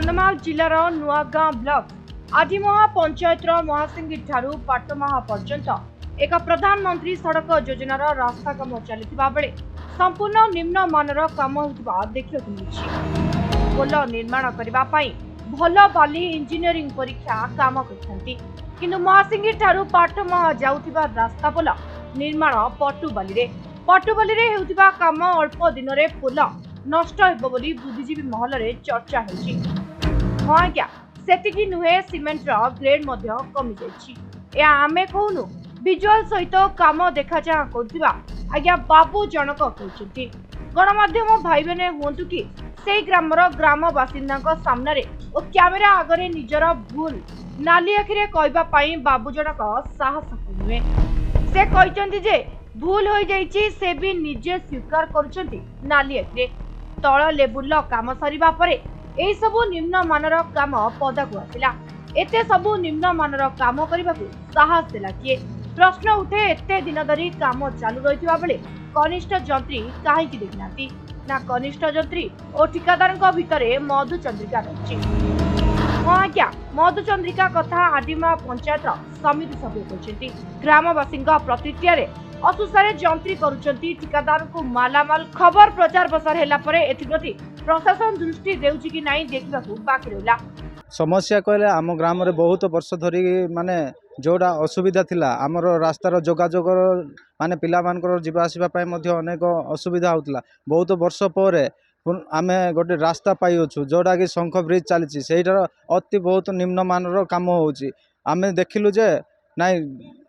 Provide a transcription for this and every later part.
Kandhamal जिलार नुआगां block आदिमहा panchayat महासिंगी ठारू पाटमहा पर्यंत एक प्रधानमंत्री सड़क योजनार रास्ता काम चलुवा बेले संपूर्ण निम्न मानर काम होता देखा मिली। पोल निर्माण करने भल बाली इंजीनियरिंग परीक्षा काम कर महासिंगी ठारू पाटमहा जाउथिबा रास्ता पोल निर्माण पटुबाली रे हेउथिबा काम अल्प दिन रे पोल नष्ट हेबो बोली बुद्धिजीवी महल रे चर्चा होछि। हां आज्ञा सेतिकी नुहे सीमेंट रो ग्रेड मध्य कमी जाइछि। ए आमे कहूनु विजुअल सहित काम देखा जा करथिबा आज्ञा बाबू जनक कहछथि। गणमाध्यम भाई बने हुंतु कि सेई ग्रामर ग्राम बासिंदा सामने रे ओ कैमेरा आगरे निजर भूल नाली अखिरे कहबा पई बाबू जनक साहस करुवे। से कहचंती जे भूल हो जाइछि से भी निजे स्वीकार करुचंती नाली अखिरे तळ लेबुल काम सरीबा परे एई सबु निम्न मानर काम पदा को आसिला। एते सबु निम्न मानर काम करिबाकू साहस देला किए? प्रश्न उठे एते दिन धरी काम चालू रहिथिबा बेले कनिष्ठ जंत्री काहेकि देखिनाती ना कनिष्ठ जंत्री और ठिकादारଙ୍କ भितरे मधुचंद्रिका रहिछि। हां आज्ञा मधुचंद्रिका कथा आदिमा पंचायत समिति सभ्य कहछथि। ग्रामवासीଙ୍କ प्रतिक्रिया रे असुसारे जंत्री करुचंती ठिकादार को मालामाल खबर प्रचार प्रसार हैला परे एथिप्रति प्रशासन दृष्टि देउछि कि नाही देखिबाकू बाकी रहला। समस्या कहले आम ग्राम रे बहुत वर्ष धरी माने जोड़ा असुविधा थिला आमर रास्तार जोगाजोग माने पिला मानकर जीवा आसीबा पय मध्ये अनेक असुविधा होतला। बहुत वर्ष परे आमे गोटे रास्ता पाई अछु जोड़ा कि शंख ब्रिज चली सेटार अति बहुत निम्न मानर काम होउछि। आमे देखिलु जे नाई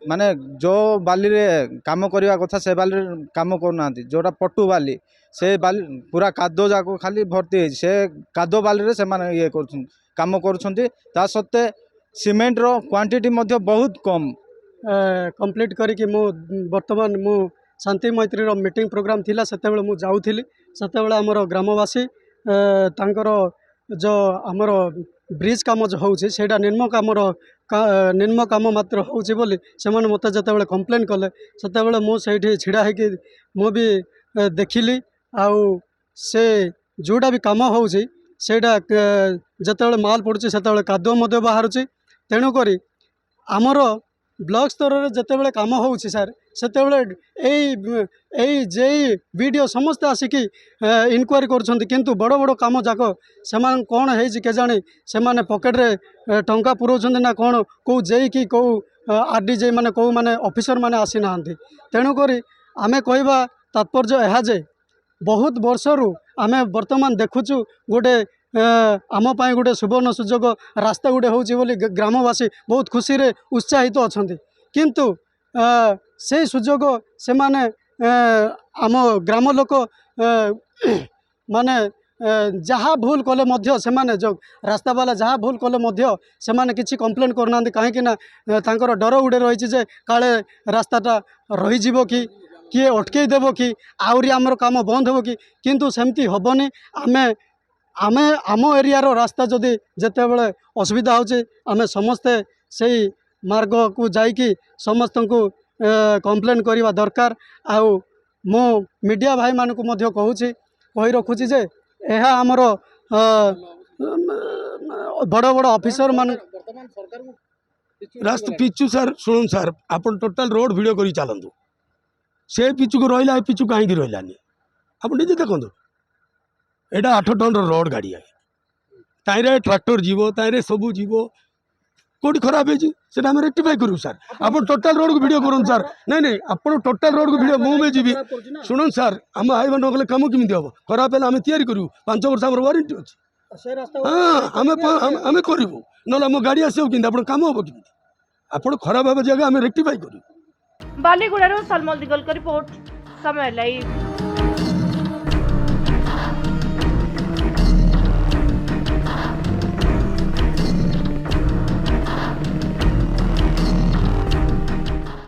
माने जो बाली रे काम करवा कथा से बाली काम करना जोटा पटु बाली से बाली पूरा कादो जाको खाली भर्ती से कादो बाली रे से माने ये काम करुछंती। ता सत्ते सीमेंट रो क्वांटिटी मध्ये बहुत कम कंप्लीट करिकि मु वर्तमान मु शांति मैत्री रो मीटिंग प्रोग्राम थिला सेतेबेले मु जाउथिली। सेतेबेले हमर ग्रामवासी तांकर जो हमर ब्रिज काम जो होउछि सेटा निम्न काम मात्र होउछि बोली सेमाने मते जतेबेले कंप्लेन कले सेतेबेले मु सेठी छिड़ा हेकि मु भी देखिली। आउ से जोड़ा भी काम होउछि सेटा जतेबेले माल पड़ुछि सेतेबेले कादो मध्य बाहरुछि। तेणु करी आमर ब्लॉक स्तर रे जतेबेले काम होउछि सर सेतेबेले एई जे वीडियो समस्त आसिकी इनक्वारी करछंती किंतु बड़ बड़ काम जाक सेमान कोन हेछि के जानी सेमाने पॉकेट रे टंका पुरोछंती ना कोन को जेई कि को आरडीजे माने को माने ऑफिसर माने आसी नांती। तेणु करी आमे कहबा तात्पर्य एहा जे बहुत वर्षरु आमे वर्तमान देखुछु गोटे आम पाई गोटे सुवर्ण सुजोग रास्ता गोटे होउछि बोली ग्रामवासी बहुत खुशी रे उत्साहित अछंती। किंतु से सुजोग से माने आम ग्राम लोक माने जहाँ भूल कले मध्य से माने जो रास्ता वाला जहाँ भूल कले मध्य से माने किछि कंप्लेन करना कहीं ना तांकर डर गुड़े रही जे काले रास्ताटा रही जीवो कि किए अटकई देव कि आउरी आमर काम बंद हो कि किंतु सेमती हबनी। आमे आम एरिया रो रास्ता जदि जेते बेले असुविधा होचे आमे समस्ते सेही मार्ग को जाइकी समस्त को कंप्लेन करवा दरकार। आउ मो मीडिया भाई मान को मध्य कहूची कही रखुची जे एहा आमर बड़ बड़ ऑफिसर मान रास्ता पिचु सर शुणु सर आपन टोटल रोड वीडियो करी चलतु से पिचु को रहा पिचु कहीं रही आप निजे देखो एटा 8 टन रोड गाड़ी है ताइरे ट्रैक्टर जीव ताइरे सबू जीव कौटी खराब है आम रेक्टिफाई करूँ सर आप टोटल रोड को वीडियो करूँ सर नहीं आप टोटल रोड को वीडियो मुझे जी शुणु सर आम हाईवे न कले कम केमी हम खराब है आम तैयारी करूँ 5 वर्ष आम वारंटी अच्छी हाँ आम करूँ ना आम गाड़ी आसो कि कम हम कि आप खराब जगह आम रेक्टिफाई करूँ। बालीगुड़ारू सलमल दिगल का रिपोर्ट समय लाइव।